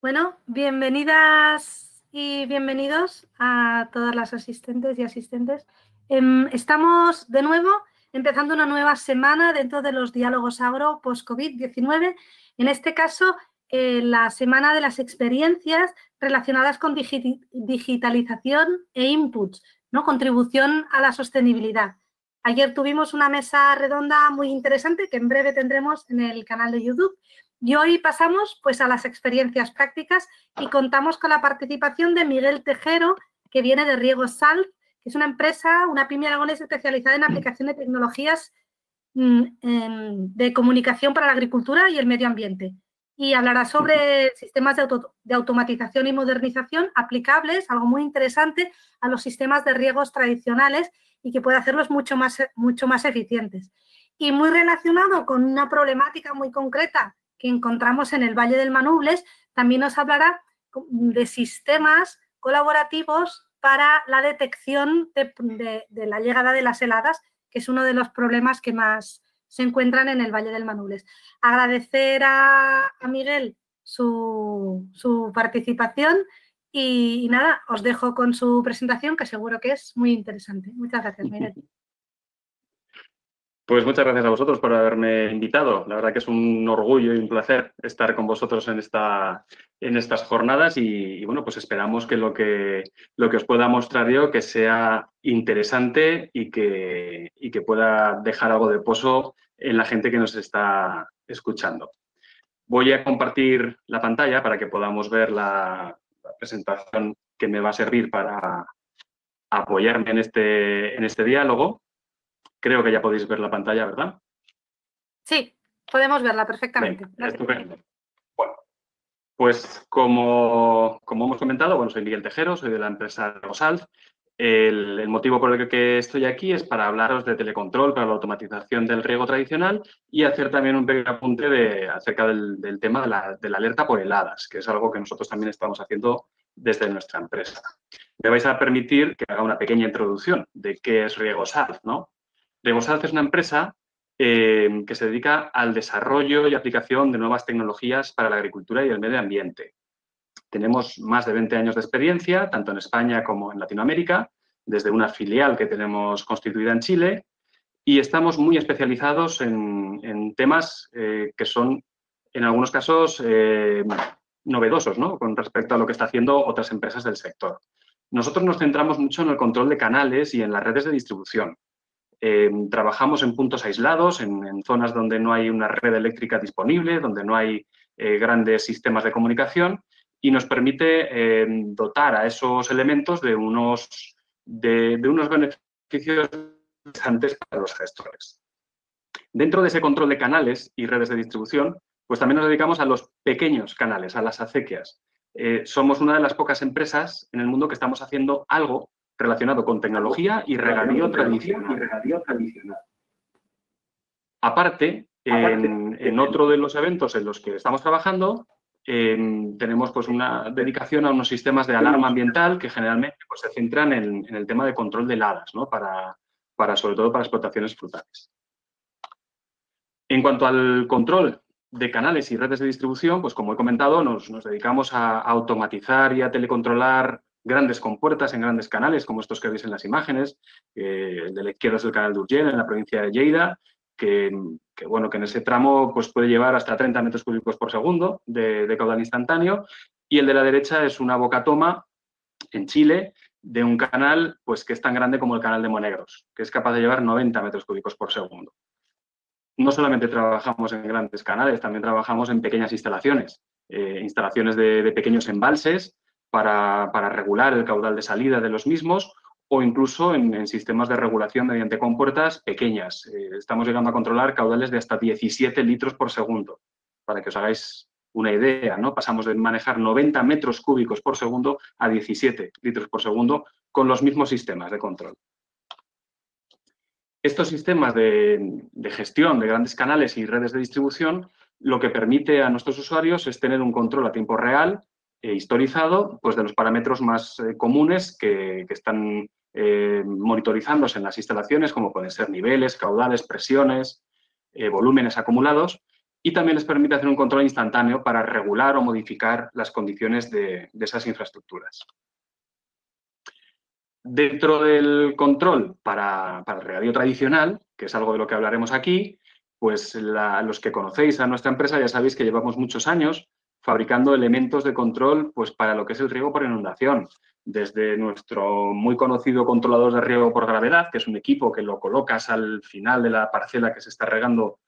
Bueno, bienvenidas y bienvenidos a todas las asistentes y asistentes. Estamos de nuevo empezando una nueva semana dentro de los diálogos agro post-COVID-19. En este caso, la semana de las experiencias relacionadas con digitalización e inputs, ¿no? Contribución a la sostenibilidad. Ayer tuvimos una mesa redonda muy interesante que en breve tendremos en el canal de YouTube. Y hoy pasamos pues, a las experiencias prácticas y contamos con la participación de Miguel Tejero, que viene de Riego Salz, que es una empresa, una pyme aragonesa especializada en aplicación de tecnologías de comunicación para la agricultura y el medio ambiente. Y hablará sobre sistemas de automatización y modernización aplicables, algo muy interesante, a los sistemas de riegos tradicionales y que puede hacerlos mucho más eficientes. Y muy relacionado con una problemática muy concreta que encontramos en el Valle del Manubles, también nos hablará de sistemas colaborativos para la detección de la llegada de las heladas, que es uno de los problemas que más se encuentran en el Valle del Manubles. Agradecer a Miguel su participación y nada, os dejo con su presentación, que seguro que es muy interesante. Muchas gracias, Miguel. Pues muchas gracias a vosotros por haberme invitado. La verdad que es un orgullo y un placer estar con vosotros en estas jornadas y bueno, pues esperamos que lo que os pueda mostrar yo que sea interesante y que pueda dejar algo de pozo en la gente que nos está escuchando. Voy a compartir la pantalla para que podamos ver la presentación que me va a servir para apoyarme en este diálogo. Creo que ya podéis ver la pantalla, ¿verdad? Sí, podemos verla perfectamente. Venga, estupendo. Bueno, pues como hemos comentado, bueno, soy Miguel Tejero, soy de la empresa Riego Salz. El motivo por el que estoy aquí es para hablaros de telecontrol para la automatización del riego tradicional y hacer también un pequeño apunte acerca del tema de la alerta por heladas, que es algo que nosotros también estamos haciendo desde nuestra empresa. Me vais a permitir que haga una pequeña introducción de qué es Riego Salz, ¿no? Riego Salz es una empresa que se dedica al desarrollo y aplicación de nuevas tecnologías para la agricultura y el medio ambiente. Tenemos más de 20 años de experiencia, tanto en España como en Latinoamérica, desde una filial que tenemos constituida en Chile, y estamos muy especializados en temas que son, en algunos casos, novedosos, ¿no?, con respecto a lo que están haciendo otras empresas del sector. Nosotros nos centramos mucho en el control de canales y en las redes de distribución. Trabajamos en puntos aislados, en zonas donde no hay una red eléctrica disponible, donde no hay grandes sistemas de comunicación y nos permite dotar a esos elementos de unos beneficios interesantes para los gestores. Dentro de ese control de canales y redes de distribución, pues también nos dedicamos a los pequeños canales, a las acequias. Somos una de las pocas empresas en el mundo que estamos haciendo algo relacionado con tecnología y regadío tradicional. Aparte, en otro de los eventos en los que estamos trabajando, tenemos pues una dedicación a unos sistemas de alarma ambiental que generalmente pues, se centran en el tema de control de heladas, ¿no?, sobre todo para explotaciones frutales. En cuanto al control de canales y redes de distribución, pues como he comentado, nos dedicamos a automatizar y a telecontrolar grandes compuertas en grandes canales, como estos que veis en las imágenes. El de la izquierda es el canal d'Urgell, en la provincia de Lleida, que en ese tramo pues, puede llevar hasta 30 metros cúbicos por segundo de caudal instantáneo. Y el de la derecha es una bocatoma en Chile de un canal pues, que es tan grande como el canal de Monegros, que es capaz de llevar 90 metros cúbicos por segundo. No solamente trabajamos en grandes canales, también trabajamos en pequeñas instalaciones, instalaciones de pequeños embalses para regular el caudal de salida de los mismos o incluso en sistemas de regulación mediante compuertas pequeñas. Estamos llegando a controlar caudales de hasta 17 litros por segundo, para que os hagáis una idea, ¿no? Pasamos de manejar 90 metros cúbicos por segundo a 17 litros por segundo con los mismos sistemas de control. Estos sistemas de gestión de grandes canales y redes de distribución lo que permite a nuestros usuarios es tener un control a tiempo real e historizado pues, de los parámetros más comunes que están monitorizándose en las instalaciones, como pueden ser niveles, caudales, presiones, volúmenes acumulados, y también les permite hacer un control instantáneo para regular o modificar las condiciones de esas infraestructuras. Dentro del control para el regadío tradicional, que es algo de lo que hablaremos aquí, pues los que conocéis a nuestra empresa ya sabéis que llevamos muchos años fabricando elementos de control pues, para lo que es el riego por inundación. Desde nuestro muy conocido controlador de riego por gravedad, que es un equipo que lo colocas al final de la parcela que se está regando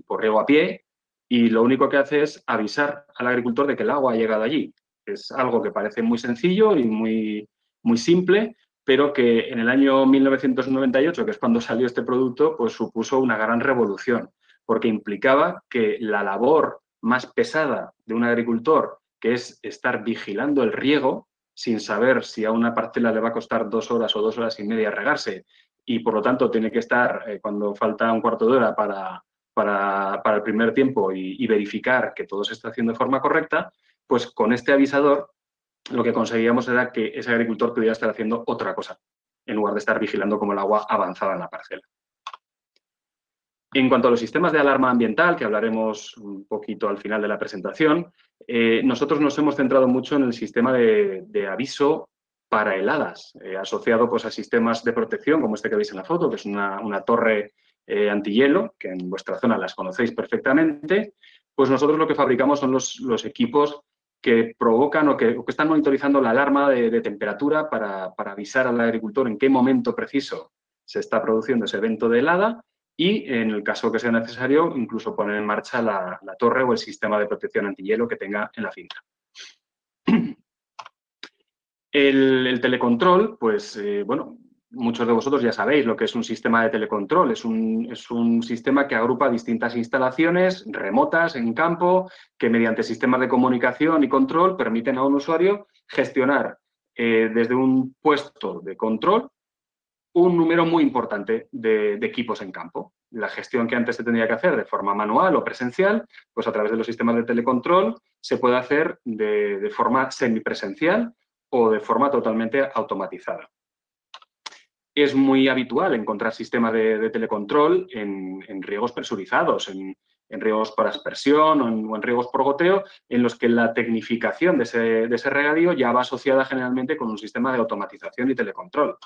por riego a pie, y lo único que hace es avisar al agricultor de que el agua ha llegado allí. Es algo que parece muy sencillo y muy simple, pero que en el año 1998, que es cuando salió este producto, pues supuso una gran revolución, porque implicaba que la labor más pesada de un agricultor, que es estar vigilando el riego, sin saber si a una parcela le va a costar 2 horas o 2 horas y media regarse, y por lo tanto tiene que estar cuando falta un cuarto de hora para el primer tiempo y verificar que todo se está haciendo de forma correcta, pues con este avisador lo que conseguíamos era que ese agricultor pudiera estar haciendo otra cosa, en lugar de estar vigilando cómo el agua avanzaba en la parcela. En cuanto a los sistemas de alarma ambiental, que hablaremos un poquito al final de la presentación, nosotros nos hemos centrado mucho en el sistema de aviso para heladas, asociado pues, a sistemas de protección, como este que veis en la foto, que es una torre antihielo, que en vuestra zona las conocéis perfectamente. Pues nosotros lo que fabricamos son los equipos que provocan o que están monitorizando la alarma de temperatura para avisar al agricultor en qué momento preciso se está produciendo ese evento de helada y, en el caso que sea necesario, incluso poner en marcha la torre o el sistema de protección antihielo que tenga en la finca. El telecontrol, pues, bueno, muchos de vosotros ya sabéis lo que es un sistema de telecontrol. Es un sistema que agrupa distintas instalaciones remotas en campo que mediante sistemas de comunicación y control permiten a un usuario gestionar desde un puesto de control un número muy importante de equipos en campo. La gestión que antes se tendría que hacer de forma manual o presencial, pues a través de los sistemas de telecontrol se puede hacer de forma semipresencial o de forma totalmente automatizada. Es muy habitual encontrar sistemas de telecontrol en riegos presurizados, en riegos por aspersión o en riegos por goteo, en los que la tecnificación de ese regadío ya va asociada generalmente con un sistema de automatización y telecontrol.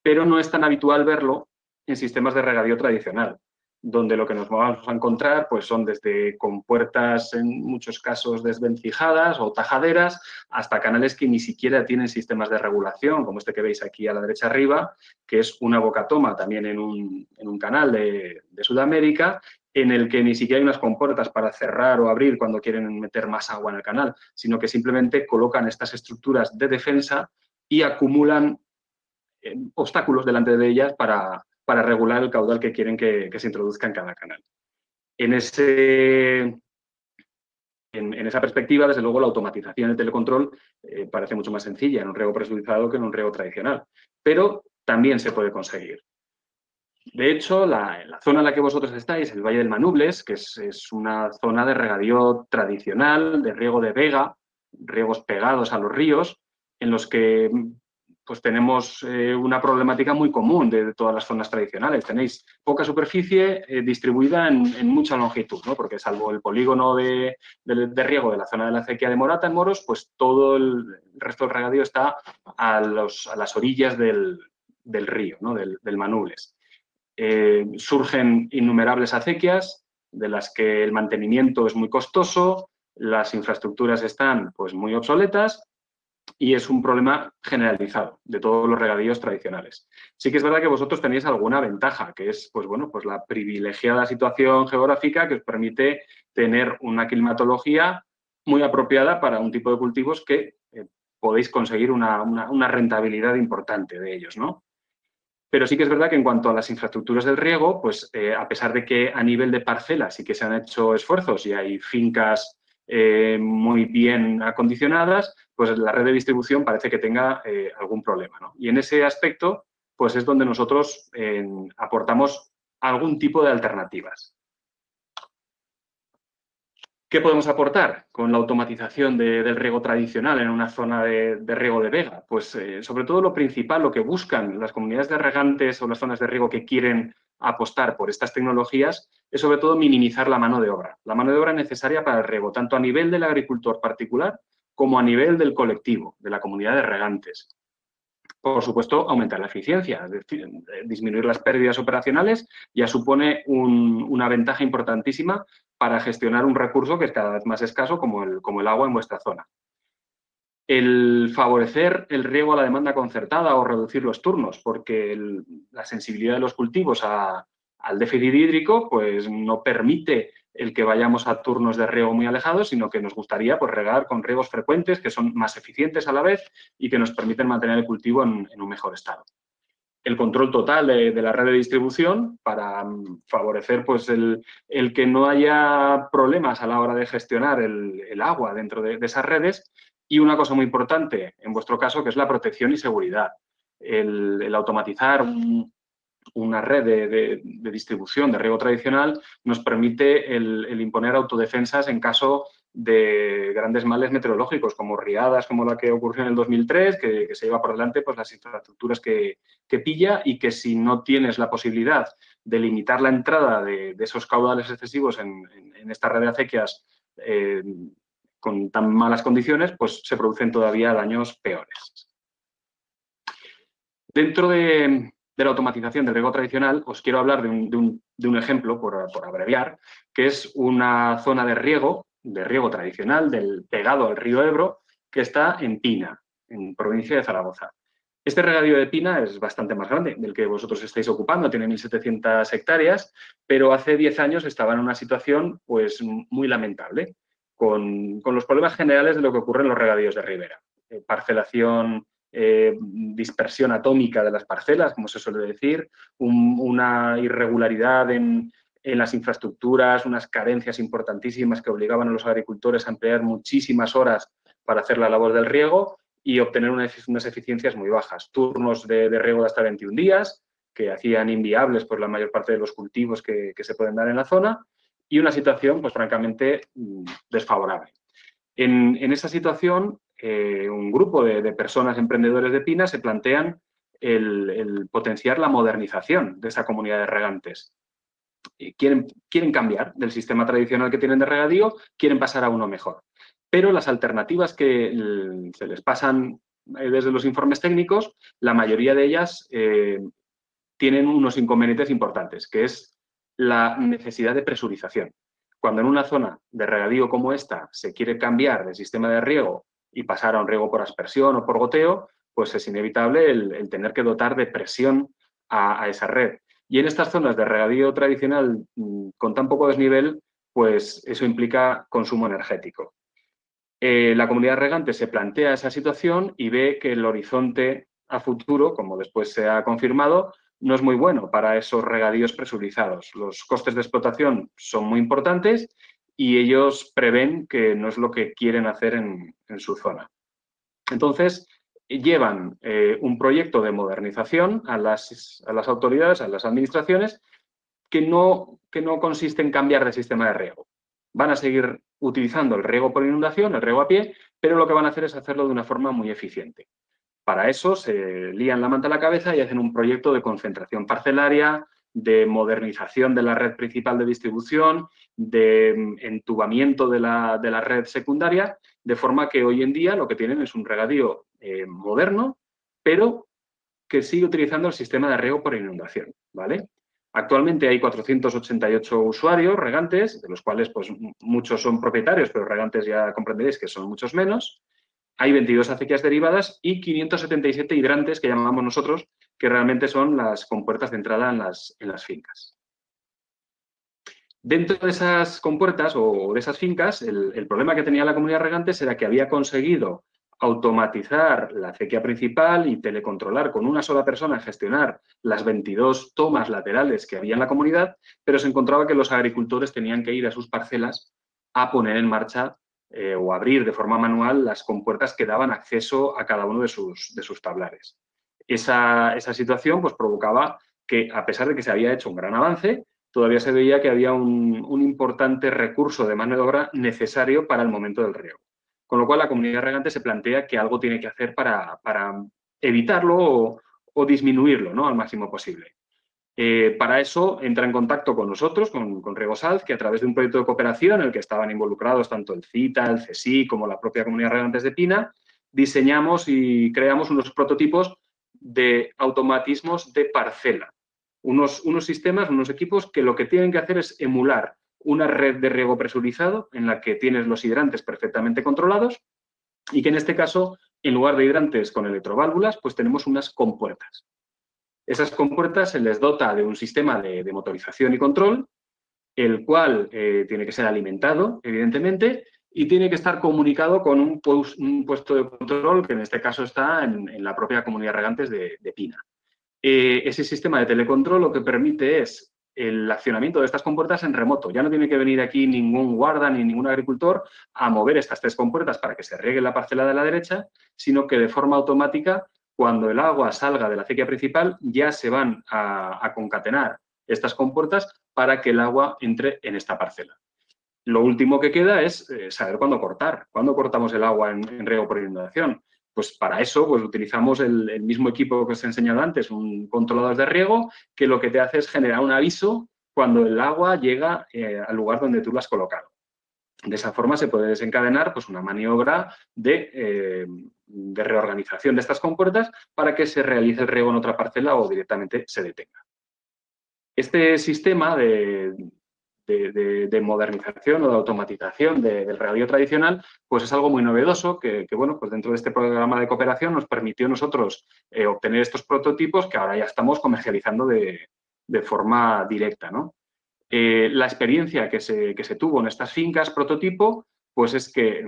Pero no es tan habitual verlo en sistemas de regadío tradicional, donde lo que nos vamos a encontrar pues, son desde compuertas, en muchos casos, desvencijadas o tajaderas, hasta canales que ni siquiera tienen sistemas de regulación, como este que veis aquí a la derecha arriba, que es una bocatoma también en un canal de Sudamérica, en el que ni siquiera hay unas compuertas para cerrar o abrir cuando quieren meter más agua en el canal, sino que simplemente colocan estas estructuras de defensa y acumulan obstáculos delante de ellas para regular el caudal que quieren que se introduzca en cada canal. En esa perspectiva, desde luego, la automatización del telecontrol parece mucho más sencilla en un riego presurizado que en un riego tradicional, pero también se puede conseguir. De hecho, la zona en la que vosotros estáis, el Valle del Manubles, que es una zona de regadío tradicional, de riego de vega, riegos pegados a los ríos, en los que pues tenemos una problemática muy común de todas las zonas tradicionales. Tenéis poca superficie distribuida en mucha longitud, ¿no? Porque salvo el polígono de riego de la zona de la acequia de Morata, en Moros, pues todo el resto del regadío está a las orillas del río, ¿no? del Manubles. Surgen innumerables acequias de las que el mantenimiento es muy costoso, las infraestructuras están pues, muy obsoletas y es un problema generalizado de todos los regadíos tradicionales. Sí que es verdad que vosotros tenéis alguna ventaja, que es pues, bueno, pues la privilegiada situación geográfica que os permite tener una climatología muy apropiada para un tipo de cultivos que podéis conseguir una rentabilidad importante de ellos, ¿no? Pero sí que es verdad que en cuanto a las infraestructuras del riego, pues a pesar de que a nivel de parcela sí que se han hecho esfuerzos y hay fincas muy bien acondicionadas, pues la red de distribución parece que tenga algún problema, ¿no? Y en ese aspecto, pues es donde nosotros aportamos algún tipo de alternativas. ¿Qué podemos aportar con la automatización del riego tradicional en una zona de riego de vega? Pues sobre todo lo principal, lo que buscan las comunidades de regantes o las zonas de riego que quieren apostar por estas tecnologías es sobre todo minimizar la mano de obra necesaria para el riego, tanto a nivel del agricultor particular como a nivel del colectivo, de la comunidad de regantes. Por supuesto, aumentar la eficiencia, es decir, disminuir las pérdidas operacionales ya supone una ventaja importantísima para gestionar un recurso que es cada vez más escaso como el agua en vuestra zona. El favorecer el riego a la demanda concertada o reducir los turnos, porque la sensibilidad de los cultivos al déficit hídrico pues, no permite el que vayamos a turnos de riego muy alejados, sino que nos gustaría pues, regar con riegos frecuentes que son más eficientes a la vez y que nos permiten mantener el cultivo en un mejor estado. El control total de la red de distribución para favorecer pues, el que no haya problemas a la hora de gestionar el agua dentro de esas redes. Y una cosa muy importante, en vuestro caso, que es la protección y seguridad. El automatizar una red de distribución de riego tradicional nos permite el imponer autodefensas en caso de grandes males meteorológicos, como riadas como la que ocurrió en el 2003, que se lleva por delante pues, las infraestructuras que pilla y que si no tienes la posibilidad de limitar la entrada de esos caudales excesivos en esta red de acequias con tan malas condiciones, pues se producen todavía daños peores. Dentro de la automatización del riego tradicional, os quiero hablar de un ejemplo, por abreviar, que es una zona de riego tradicional pegado al río Ebro, que está en Pina, en provincia de Zaragoza. Este regadío de Pina es bastante más grande del que vosotros estáis ocupando, tiene 1.700 hectáreas, pero hace 10 años estaba en una situación pues, muy lamentable, con los problemas generales de lo que ocurre en los regadíos de ribera. Parcelación, dispersión atómica de las parcelas, como se suele decir, una irregularidad en las infraestructuras, unas carencias importantísimas que obligaban a los agricultores a emplear muchísimas horas para hacer la labor del riego y obtener unas eficiencias muy bajas. Turnos de riego de hasta 21 días, que hacían inviables pues, la mayor parte de los cultivos que se pueden dar en la zona, y una situación, pues francamente, desfavorable. En esa situación, un grupo de personas emprendedores de Pina se plantean el potenciar la modernización de esa comunidad de regantes. Quieren cambiar del sistema tradicional que tienen de regadío, quieren pasar a uno mejor. Pero las alternativas que se les pasan desde los informes técnicos, la mayoría de ellas tienen unos inconvenientes importantes, que es la necesidad de presurización. Cuando en una zona de regadío como esta se quiere cambiar de sistema de riego y pasar a un riego por aspersión o por goteo, pues es inevitable el tener que dotar de presión a esa red. Y en estas zonas de regadío tradicional con tan poco desnivel, pues eso implica consumo energético. La comunidad regante se plantea esa situación y ve que el horizonte a futuro, como después se ha confirmado, no es muy bueno para esos regadíos presurizados. Los costes de explotación son muy importantes y ellos prevén que no es lo que quieren hacer en su zona. Entonces, llevan un proyecto de modernización a las autoridades, a las administraciones, que no consiste en cambiar de sistema de riego. Van a seguir utilizando el riego por inundación, el riego a pie, pero lo que van a hacer es hacerlo de una forma muy eficiente. Para eso se lían la manta a la cabeza y hacen un proyecto de concentración parcelaria, de modernización de la red principal de distribución, de entubamiento de la red secundaria, de forma que hoy en día lo que tienen es un regadío moderno, pero que sigue utilizando el sistema de riego por inundación, ¿vale? Actualmente hay 488 usuarios regantes, de los cuales pues, muchos son propietarios, pero regantes ya comprenderéis que son muchos menos. Hay 22 acequias derivadas y 577 hidrantes, que llamamos nosotros, que realmente son las compuertas de entrada en las fincas. Dentro de esas compuertas o de esas fincas, el problema que tenía la comunidad regantes era que había conseguido automatizar la acequia principal y telecontrolar con una sola persona, gestionar las 22 tomas laterales que había en la comunidad, pero se encontraba que los agricultores tenían que ir a sus parcelas a poner en marcha o abrir de forma manual las compuertas que daban acceso a cada uno de sus tablares. Esa situación pues, provocaba que, a pesar de que se había hecho un gran avance, todavía se veía que había un importante recurso de mano de obra necesario para el momento del riego. Con lo cual, la comunidad regante se plantea que algo tiene que hacer para evitarlo o disminuirlo, ¿no?, al máximo posible. Para eso entra en contacto con nosotros, con Riegosalt, que a través de un proyecto de cooperación en el que estaban involucrados tanto el CITA, el CSIC como la propia Comunidad de Regantes de Pina, diseñamos y creamos unos prototipos de automatismos de parcela. Unos sistemas, unos equipos que lo que tienen que hacer es emular una red de riego presurizado en la que tienes los hidrantes perfectamente controlados y que en este caso, en lugar de hidrantes con electroválvulas, pues tenemos unas compuertas. Esas compuertas se les dota de un sistema de motorización y control, el cual tiene que ser alimentado, evidentemente, y tiene que estar comunicado con un puesto de control que en este caso está en la propia Comunidad de Regantes de Pina. Ese sistema de telecontrol lo que permite es el accionamiento de estas compuertas en remoto. Ya no tiene que venir aquí ningún guarda ni ningún agricultor a mover estas 3 compuertas para que se riegue la parcela de la derecha, sino que de forma automática, cuando el agua salga de la acequia principal, ya se van a concatenar estas compuertas para que el agua entre en esta parcela. Lo último que queda es saber cuándo cortar. ¿Cuándo cortamos el agua en riego por inundación? Pues para eso pues, utilizamos el mismo equipo que os he enseñado antes, un controlador de riego, que lo que te hace es generar un aviso cuando el agua llega al lugar donde tú lo has colocado. De esa forma se puede desencadenar pues, una maniobra de reorganización de estas compuertas para que se realice el riego en otra parcela o directamente se detenga. Este sistema de modernización o de automatización del regadío tradicional, pues es algo muy novedoso que bueno, pues dentro de este programa de cooperación nos permitió a nosotros obtener estos prototipos que ahora ya estamos comercializando de forma directa, ¿no? La experiencia que se tuvo en estas fincas prototipo, pues es que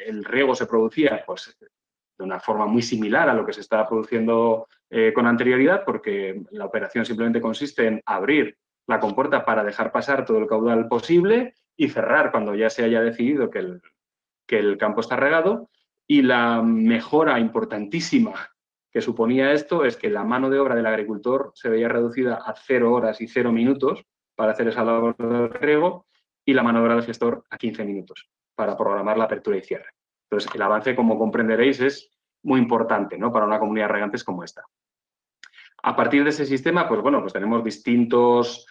el riego se producía pues, de una forma muy similar a lo que se estaba produciendo con anterioridad, porque la operación simplemente consiste en abrir la compuerta para dejar pasar todo el caudal posible y cerrar cuando ya se haya decidido que el campo está regado. Y la mejora importantísima que suponía esto es que la mano de obra del agricultor se veía reducida a 0 horas y 0 minutos para hacer esa labor de riego y la mano de obra del gestor a 15 minutos para programar la apertura y cierre. Entonces, el avance, como comprenderéis, es muy importante, ¿no?, para una comunidad de regantes como esta. A partir de ese sistema, pues bueno, pues tenemos distintos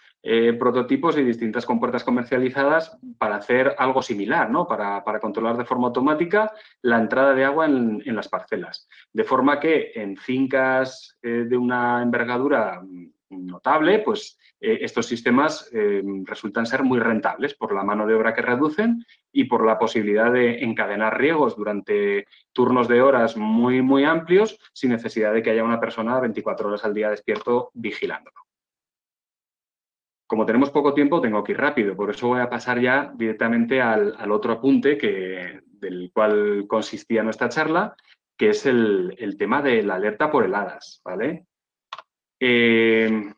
prototipos y distintas compuertas comercializadas para hacer algo similar, ¿no?, para controlar de forma automática la entrada de agua en las parcelas. De forma que en fincas de una envergadura notable, pues estos sistemas resultan ser muy rentables por la mano de obra que reducen y por la posibilidad de encadenar riegos durante turnos de horas muy, muy amplios sin necesidad de que haya una persona 24 horas al día despierto vigilándolo. Como tenemos poco tiempo, tengo que ir rápido, por eso voy a pasar ya directamente al otro apunte del cual consistía nuestra charla, que es el tema de la alerta por heladas, ¿vale? En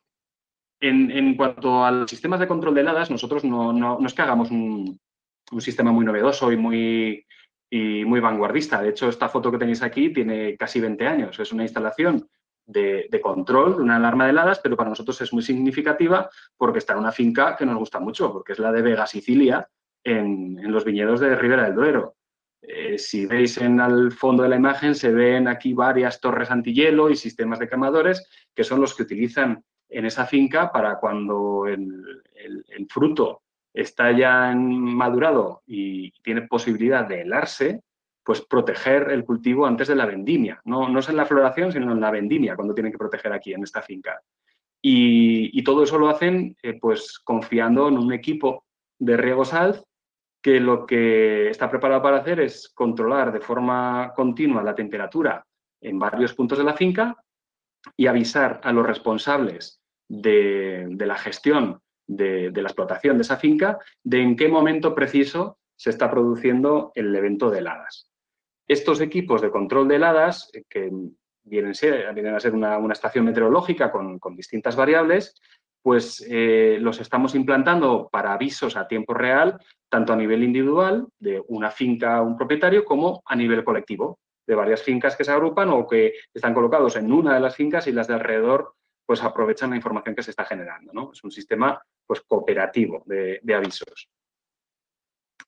cuanto a los sistemas de control de heladas, nosotros no es que hagamos un sistema muy novedoso y muy vanguardista. De hecho, esta foto que tenéis aquí tiene casi 20 años. Es una instalación de control de una alarma de heladas, pero para nosotros es muy significativa porque está en una finca que nos gusta mucho, porque es la de Vega Sicilia, en los viñedos de Ribera del Duero. Si veis al fondo de la imagen, se ven aquí varias torres antihielo y sistemas de quemadores que son los que utilizan en esa finca para cuando el fruto está ya madurado y tiene posibilidad de helarse, pues proteger el cultivo antes de la vendimia. No es en la floración, sino en la vendimia, cuando tienen que proteger aquí en esta finca. Y todo eso lo hacen pues confiando en un equipo de Riegosalt que lo que está preparado para hacer es controlar de forma continua la temperatura en varios puntos de la finca y avisar a los responsables de la gestión de la explotación de esa finca de en qué momento preciso se está produciendo el evento de heladas. Estos equipos de control de heladas, que vienen a ser una estación meteorológica con distintas variables, pues los estamos implantando para avisos a tiempo real, tanto a nivel individual, de una finca, un propietario, como a nivel colectivo, de varias fincas que se agrupan o que están colocados en una de las fincas y las de alrededor pues aprovechan la información que se está generando, ¿no? Es un sistema pues, cooperativo de avisos.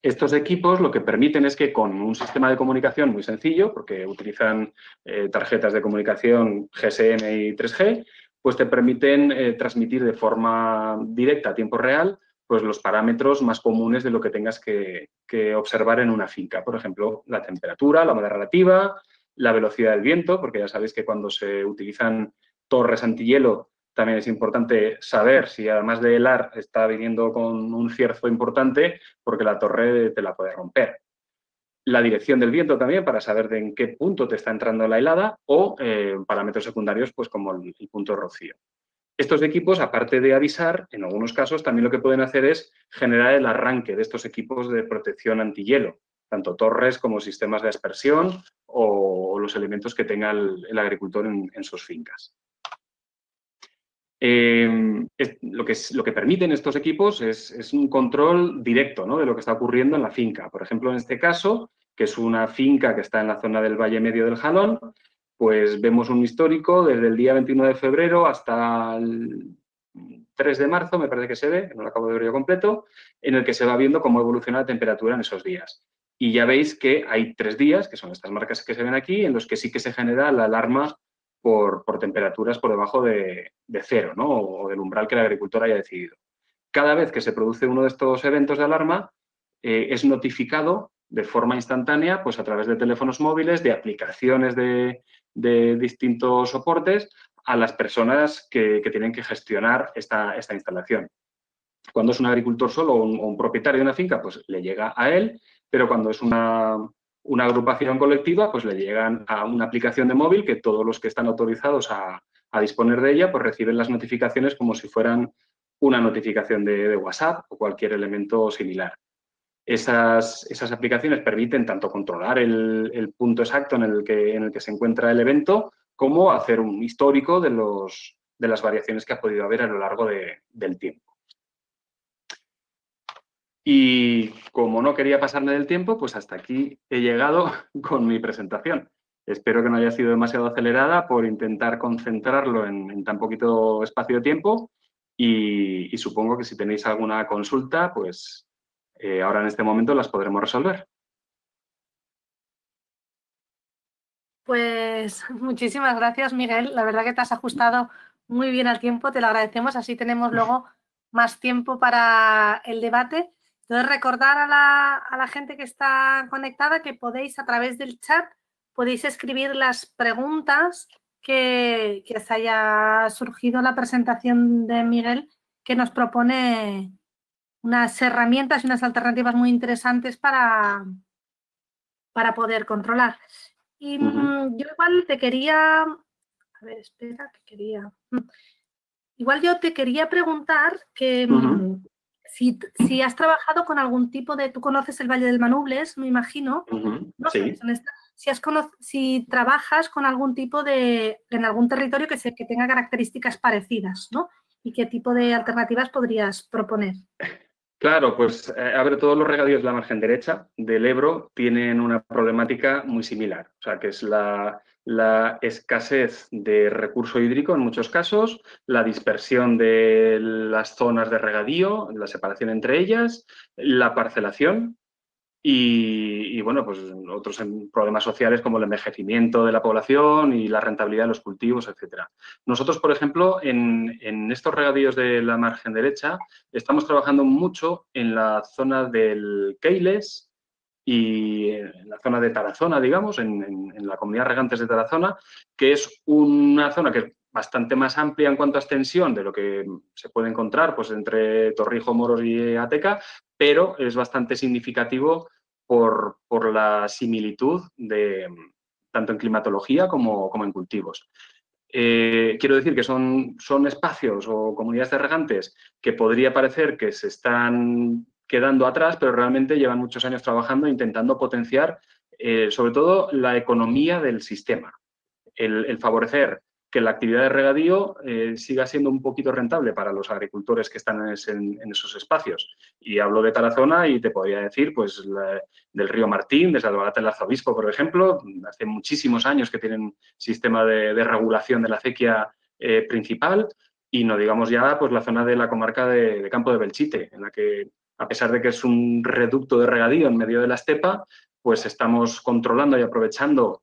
Estos equipos lo que permiten es que con un sistema de comunicación muy sencillo, porque utilizan tarjetas de comunicación GSM y 3G, pues te permiten transmitir de forma directa a tiempo real pues los parámetros más comunes de lo que tengas que observar en una finca. Por ejemplo, la temperatura, la humedad relativa, la velocidad del viento, porque ya sabéis que cuando se utilizan torres antihielo también es importante saber si además de helar está viniendo con un cierzo importante porque la torre te la puede romper. La dirección del viento también para saber de en qué punto te está entrando la helada o parámetros secundarios pues como el punto de rocío. Estos equipos, aparte de avisar, en algunos casos también lo que pueden hacer es generar el arranque de estos equipos de protección antihielo, tanto torres como sistemas de aspersión o los elementos que tenga el agricultor en sus fincas. Lo que permiten estos equipos es un control directo, ¿no?, de lo que está ocurriendo en la finca. Por ejemplo, en este caso, que es una finca que está en la zona del Valle Medio del Jalón, pues vemos un histórico desde el día 21 de febrero hasta el 3 de marzo, me parece que se ve, no lo acabo de ver yo completo, en el que se va viendo cómo evoluciona la temperatura en esos días. Y ya veis que hay 3 días, que son estas marcas que se ven aquí, en los que sí que se genera la alarma por temperaturas por debajo de cero, ¿no?, o del umbral que el agricultor haya decidido. Cada vez que se produce uno de estos eventos de alarma, es notificado de forma instantánea pues a través de teléfonos móviles, de aplicaciones de distintos soportes a las personas que tienen que gestionar esta instalación. Cuando es un agricultor solo o un propietario de una finca, pues le llega a él, pero cuando es una agrupación colectiva, pues le llegan a una aplicación de móvil que todos los que están autorizados a disponer de ella, pues reciben las notificaciones como si fueran una notificación de WhatsApp o cualquier elemento similar. Esas aplicaciones permiten tanto controlar el punto exacto en el que se encuentra el evento, como hacer un histórico de las variaciones que ha podido haber a lo largo del tiempo. Y como no quería pasarme del tiempo, pues hasta aquí he llegado con mi presentación. Espero que no haya sido demasiado acelerada por intentar concentrarlo en tan poquito espacio de tiempo y supongo que si tenéis alguna consulta, pues ahora en este momento las podremos resolver. Pues muchísimas gracias, Miguel. La verdad que te has ajustado muy bien al tiempo, te lo agradecemos. Así tenemos luego más tiempo para el debate. Entonces, recordar a la gente que está conectada que podéis, a través del chat, podéis escribir las preguntas que os haya surgido la presentación de Miguel, que nos propone unas herramientas y unas alternativas muy interesantes para poder controlar. Y yo igual te quería... A ver, espera, que quería... Igual yo te quería preguntar que si has trabajado con algún tipo de... Tú conoces el Valle del Manubles, me imagino. ¿No? Sí. Si trabajas con algún tipo de... en algún territorio que tenga características parecidas, ¿no? ¿Y qué tipo de alternativas podrías proponer? Claro, pues a ver, todos los regadíos de la margen derecha del Ebro tienen una problemática muy similar, o sea, que es la escasez de recurso hídrico en muchos casos, la dispersión de las zonas de regadío, la separación entre ellas, la parcelación y bueno, pues otros problemas sociales como el envejecimiento de la población y la rentabilidad de los cultivos, etcétera. Nosotros, por ejemplo, en estos regadíos de la margen derecha estamos trabajando mucho en la zona del Keiles y en la zona de Tarazona, digamos, en la comunidad regantes de Tarazona, que es una zona que es bastante más amplia en cuanto a extensión de lo que se puede encontrar pues, entre Torrijos, Moros y Ateca, pero es bastante significativo por la similitud tanto en climatología como en cultivos. Quiero decir que son espacios o comunidades de regantes que podría parecer que se están quedando atrás, pero realmente llevan muchos años trabajando intentando potenciar sobre todo la economía del sistema, el favorecer que la actividad de regadío siga siendo un poquito rentable para los agricultores que están en esos espacios. Y hablo de Tarazona y te podría decir pues del río Martín, desde Albarate del Arzobispo, por ejemplo, hace muchísimos años que tienen sistema de regulación de la acequia principal. Y no digamos ya pues, la zona de la comarca de Campo de Belchite, en la que, a pesar de que es un reducto de regadío en medio de la estepa, pues estamos controlando y aprovechando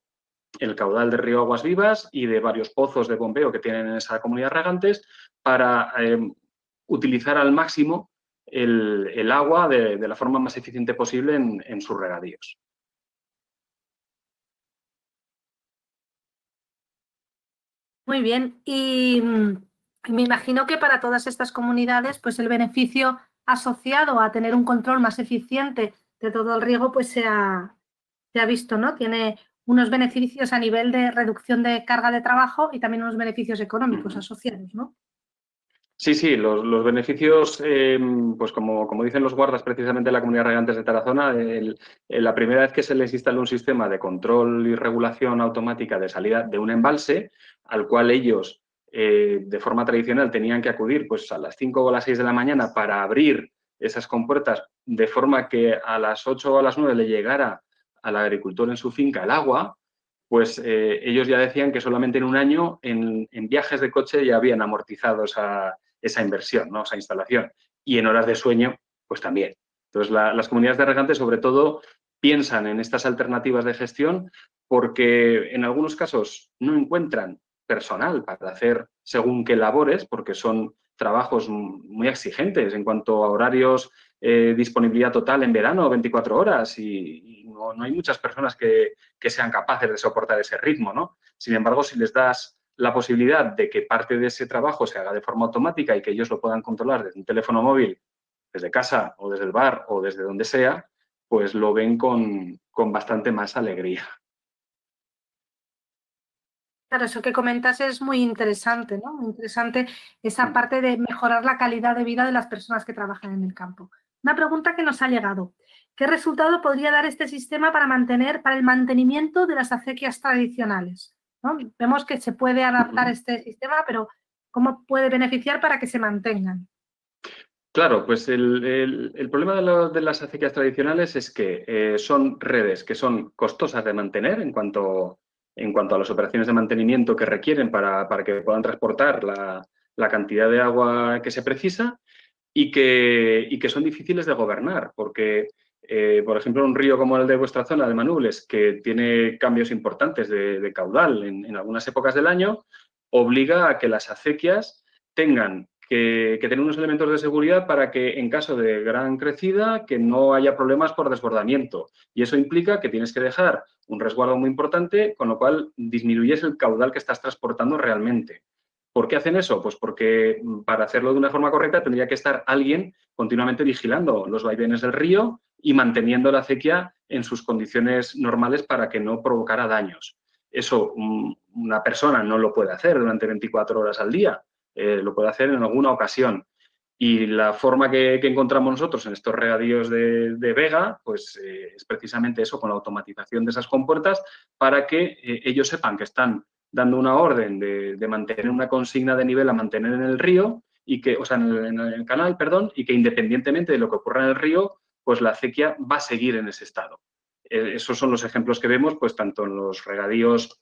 el caudal del río Aguas Vivas y de varios pozos de bombeo que tienen en esa comunidad regantes para utilizar al máximo el agua de la forma más eficiente posible en sus regadíos. Muy bien. Y me imagino que para todas estas comunidades, pues el beneficio asociado a tener un control más eficiente de todo el riego, pues se ha visto, ¿no? Tiene unos beneficios a nivel de reducción de carga de trabajo y también unos beneficios económicos asociados, ¿no? Sí, sí, los beneficios, pues como dicen los guardas precisamente de la Comunidad de Regantes de Tarazona, la primera vez que se les instaló un sistema de control y regulación automática de salida de un embalse, al cual ellos de forma tradicional tenían que acudir pues, a las 5 o a las 6 de la mañana para abrir esas compuertas de forma que a las 8 o a las 9 le llegara al agricultor en su finca el agua, pues ellos ya decían que solamente en un año en viajes de coche ya habían amortizado esa inversión, ¿no? Esa instalación. Y en horas de sueño, pues también. Entonces, las comunidades de regantes, sobre todo, piensan en estas alternativas de gestión porque en algunos casos no encuentran personal para hacer según qué labores, porque son trabajos muy exigentes en cuanto a horarios, disponibilidad total en verano, 24 horas, y no hay muchas personas que sean capaces de soportar ese ritmo, ¿no? Sin embargo, si les das la posibilidad de que parte de ese trabajo se haga de forma automática y que ellos lo puedan controlar desde un teléfono móvil, desde casa o desde el bar o desde donde sea, pues lo ven con bastante más alegría. Claro, eso que comentas es muy interesante, ¿no? Muy interesante esa parte de mejorar la calidad de vida de las personas que trabajan en el campo. Una pregunta que nos ha llegado. ¿Qué resultado podría dar este sistema para el mantenimiento de las acequias tradicionales? ¿No? Vemos que se puede adaptar este sistema, pero ¿cómo puede beneficiar para que se mantengan? Claro, pues el problema de las acequias tradicionales es que son redes que son costosas de mantener en cuanto a las operaciones de mantenimiento que requieren para que puedan transportar la cantidad de agua que se precisa y que son difíciles de gobernar, porque, por ejemplo, un río como el de vuestra zona, de Manubles, que tiene cambios importantes de caudal en algunas épocas del año, obliga a que las acequias tengan que tener unos elementos de seguridad para que en caso de gran crecida que no haya problemas por desbordamiento. Y eso implica que tienes que dejar un resguardo muy importante, con lo cual disminuyes el caudal que estás transportando realmente. ¿Por qué hacen eso? Pues porque para hacerlo de una forma correcta tendría que estar alguien continuamente vigilando los vaivenes del río y manteniendo la acequia en sus condiciones normales para que no provocara daños. Eso una persona no lo puede hacer durante 24 horas al día, lo puede hacer en alguna ocasión. Y la forma que encontramos nosotros en estos regadíos de vega, pues es precisamente eso, con la automatización de esas compuertas, para que ellos sepan que están dando una orden de mantener una consigna de nivel a mantener en el río, y que, o sea, en el canal, perdón, y que independientemente de lo que ocurra en el río, pues la acequia va a seguir en ese estado. Esos son los ejemplos que vemos, pues tanto en los regadíos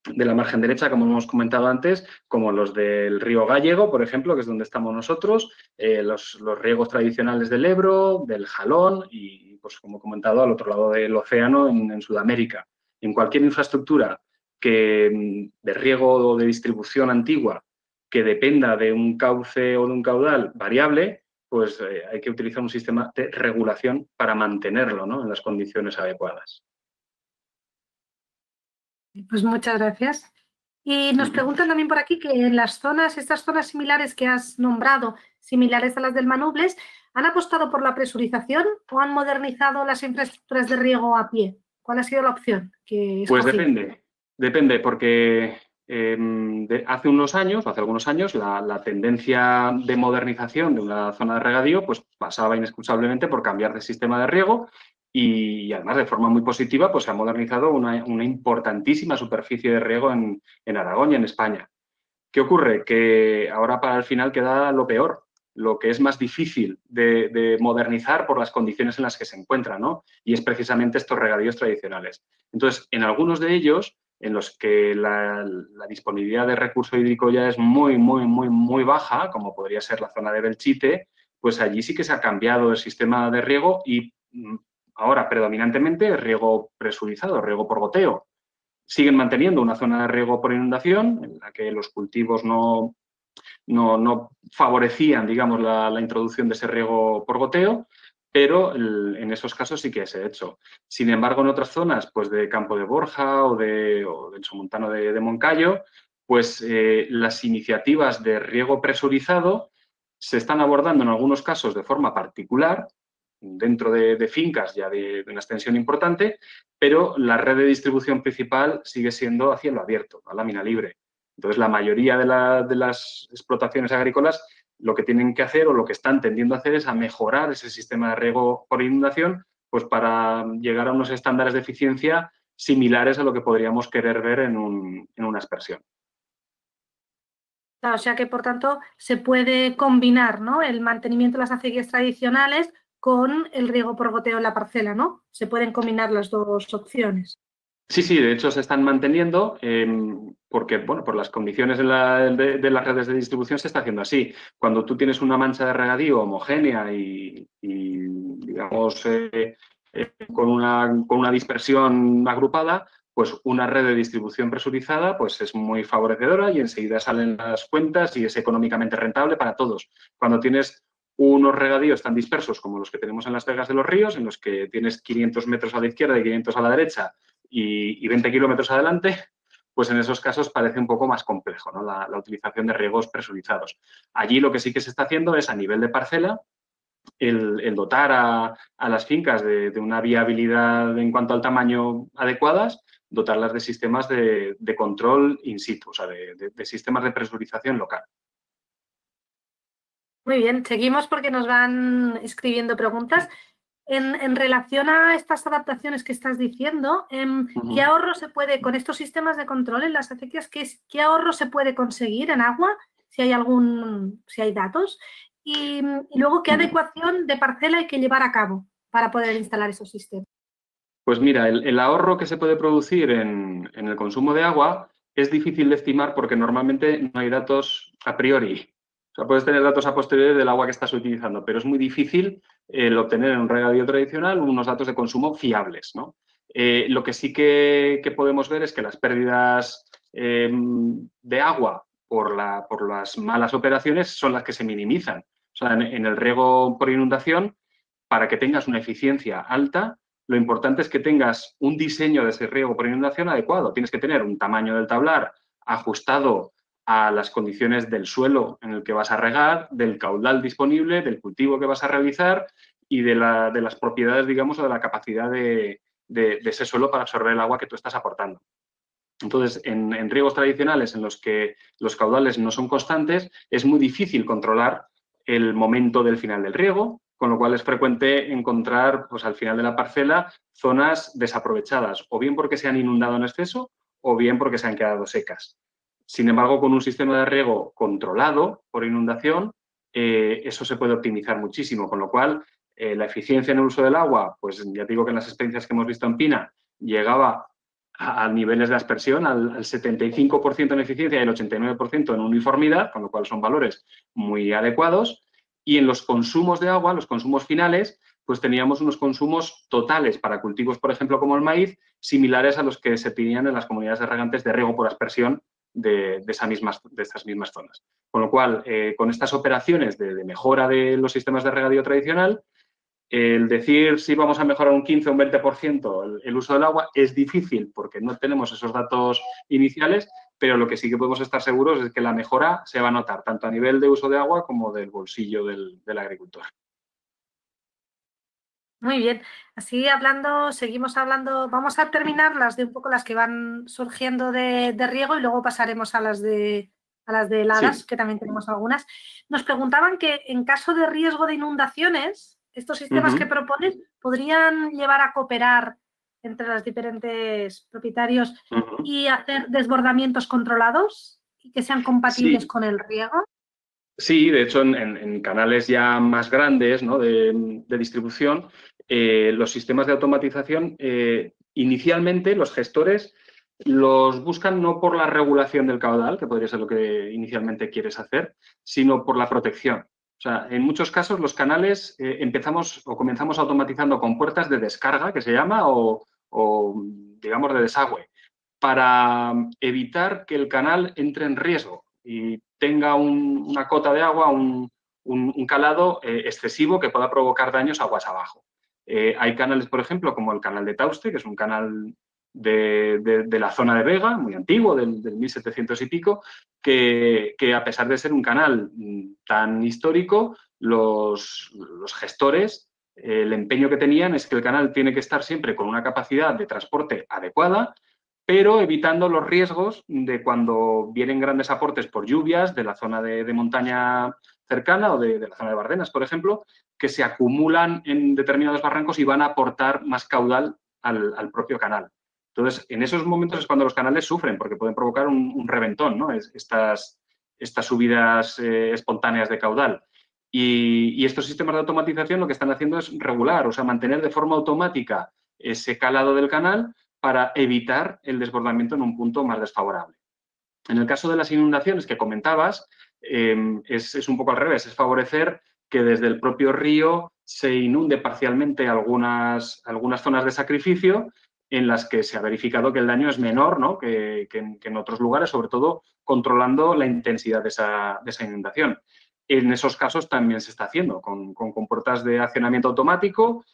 de la margen derecha, como hemos comentado antes, como los del río Gallego, por ejemplo, que es donde estamos nosotros, los riegos tradicionales del Ebro, del Jalón y, pues como he comentado, al otro lado del océano, en Sudamérica. En cualquier infraestructura de riego o de distribución antigua que dependa de un cauce o de un caudal variable, pues hay que utilizar un sistema de regulación para mantenerlo, ¿no?, en las condiciones adecuadas. Pues muchas gracias. Y nos preguntan también por aquí que en estas zonas similares que has nombrado, similares a las del Manubles, ¿han apostado por la presurización o han modernizado las infraestructuras de riego a pie? ¿Cuál ha sido la opción que Pues escogí? depende, porque hace algunos años, la tendencia de modernización de una zona de regadío pues pasaba inexcusablemente por cambiar de sistema de riego y además de forma muy positiva pues se ha modernizado una importantísima superficie de riego en Aragón y en España. ¿Qué ocurre? Que ahora para el final queda lo peor, lo que es más difícil de modernizar por las condiciones en las que se encuentran, ¿no? Y es precisamente estos regadíos tradicionales. Entonces, en algunos de ellos en los que la disponibilidad de recurso hídrico ya es muy baja, como podría ser la zona de Belchite, pues allí sí que se ha cambiado el sistema de riego y ahora predominantemente riego presurizado, riego por goteo. Siguen manteniendo una zona de riego por inundación en la que los cultivos no favorecían, digamos, la introducción de ese riego por goteo, pero en esos casos sí que se ha hecho. Sin embargo, en otras zonas, pues de Campo de Borja o del Somontano de Moncayo, pues las iniciativas de riego presurizado se están abordando en algunos casos de forma particular, dentro de fincas ya de una extensión importante, pero la red de distribución principal sigue siendo a cielo abierto, a lámina libre. Entonces, la mayoría de las explotaciones agrícolas lo que tienen que hacer o lo que están tendiendo a hacer es a mejorar ese sistema de riego por inundación, pues para llegar a unos estándares de eficiencia similares a lo que podríamos querer ver en una aspersión. O sea que, por tanto, se puede combinar, ¿no?, el mantenimiento de las acequias tradicionales con el riego por goteo en la parcela, ¿no? Se pueden combinar las dos opciones. Sí, de hecho se están manteniendo porque, bueno, por las condiciones de las redes de distribución se está haciendo así. Cuando tú tienes una mancha de regadío homogénea y digamos, con una dispersión agrupada, pues una red de distribución presurizada pues es muy favorecedora y enseguida salen las cuentas y es económicamente rentable para todos. Cuando tienes unos regadíos tan dispersos como los que tenemos en las vegas de los ríos, en los que tienes 500 metros a la izquierda y 500 a la derecha, y 20 kilómetros adelante, pues en esos casos parece un poco más complejo, ¿no?, la utilización de riegos presurizados. Allí lo que sí que se está haciendo es, a nivel de parcela, el dotar a las fincas de una viabilidad en cuanto al tamaño adecuadas, dotarlas de sistemas de control in situ, o sea, de sistemas de presurización local. Muy bien, seguimos porque nos van escribiendo preguntas. En relación a estas adaptaciones que estás diciendo, ¿qué ahorro se puede, con estos sistemas de control en las acequias, qué ahorro se puede conseguir en agua, si hay datos? Y luego, ¿qué adecuación de parcela hay que llevar a cabo para poder instalar esos sistemas? Pues mira, el ahorro que se puede producir en el consumo de agua es difícil de estimar porque normalmente no hay datos a priori. O sea, puedes tener datos a posteriori del agua que estás utilizando, pero es muy difícil el obtener en un regadío tradicional unos datos de consumo fiables, ¿no? Lo que sí que podemos ver es que las pérdidas de agua por las malas operaciones son las que se minimizan. O sea, en el riego por inundación, para que tengas una eficiencia alta, lo importante es que tengas un diseño de ese riego por inundación adecuado. Tienes que tener un tamaño del tablar ajustado a las condiciones del suelo en el que vas a regar, del caudal disponible, del cultivo que vas a realizar y de las propiedades, digamos, o de la capacidad de ese suelo para absorber el agua que tú estás aportando. Entonces, en riegos tradicionales en los que los caudales no son constantes, es muy difícil controlar el momento del final del riego, con lo cual es frecuente encontrar, pues, al final de la parcela zonas desaprovechadas, o bien porque se han inundado en exceso o bien porque se han quedado secas. Sin embargo, con un sistema de riego controlado por inundación, eso se puede optimizar muchísimo, con lo cual la eficiencia en el uso del agua, pues ya digo que en las experiencias que hemos visto en Pina, llegaba a niveles de aspersión, al 75% en eficiencia y el 89% en uniformidad, con lo cual son valores muy adecuados. Y en los consumos de agua, los consumos finales, pues teníamos unos consumos totales para cultivos, por ejemplo, como el maíz, similares a los que se tenían en las comunidades de regantes de riego por aspersión de estas mismas zonas. Con lo cual, con estas operaciones de mejora de los sistemas de regadío tradicional, el decir si vamos a mejorar un 15 o un 20% el uso del agua es difícil porque no tenemos esos datos iniciales, pero lo que sí que podemos estar seguros es que la mejora se va a notar tanto a nivel de uso de agua como del bolsillo del agricultor. Muy bien, así seguimos hablando, vamos a terminar las que van surgiendo de riego y luego pasaremos a las de heladas, sí, que también tenemos algunas. Nos preguntaban que en caso de riesgo de inundaciones, estos sistemas que propones podrían llevar a cooperar entre los diferentes propietarios y hacer desbordamientos controlados y que sean compatibles con el riego. Sí, de hecho, en canales ya más grandes, ¿no?, de distribución, los sistemas de automatización, inicialmente los gestores los buscan no por la regulación del caudal, que podría ser lo que inicialmente quieres hacer, sino por la protección. O sea, en muchos casos los canales comenzamos automatizando con puertas de descarga, que se llama, o digamos de desagüe, para evitar que el canal entre en riesgo y tenga una cota de agua, un calado excesivo que pueda provocar daños aguas abajo. Hay canales, por ejemplo, como el canal de Tauste, que es un canal de la zona de Vega, muy antiguo, del 1700 y pico, que a pesar de ser un canal tan histórico, los gestores, el empeño que tenían es que el canal tiene que estar siempre con una capacidad de transporte adecuada, pero evitando los riesgos de cuando vienen grandes aportes por lluvias de la zona de montaña cercana o de la zona de Bardenas, por ejemplo, que se acumulan en determinados barrancos y van a aportar más caudal al propio canal. Entonces, en esos momentos es cuando los canales sufren, porque pueden provocar un reventón, ¿no? Estas subidas espontáneas de caudal. Y estos sistemas de automatización lo que están haciendo es regular, o sea, mantener de forma automática ese calado del canal para evitar el desbordamiento en un punto más desfavorable. En el caso de las inundaciones que comentabas, es un poco al revés, es favorecer que desde el propio río se inunde parcialmente algunas zonas de sacrificio en las que se ha verificado que el daño es menor, ¿no?, que en otros lugares, sobre todo controlando la intensidad de esa inundación. En esos casos también se está haciendo con compuertas de accionamiento automático,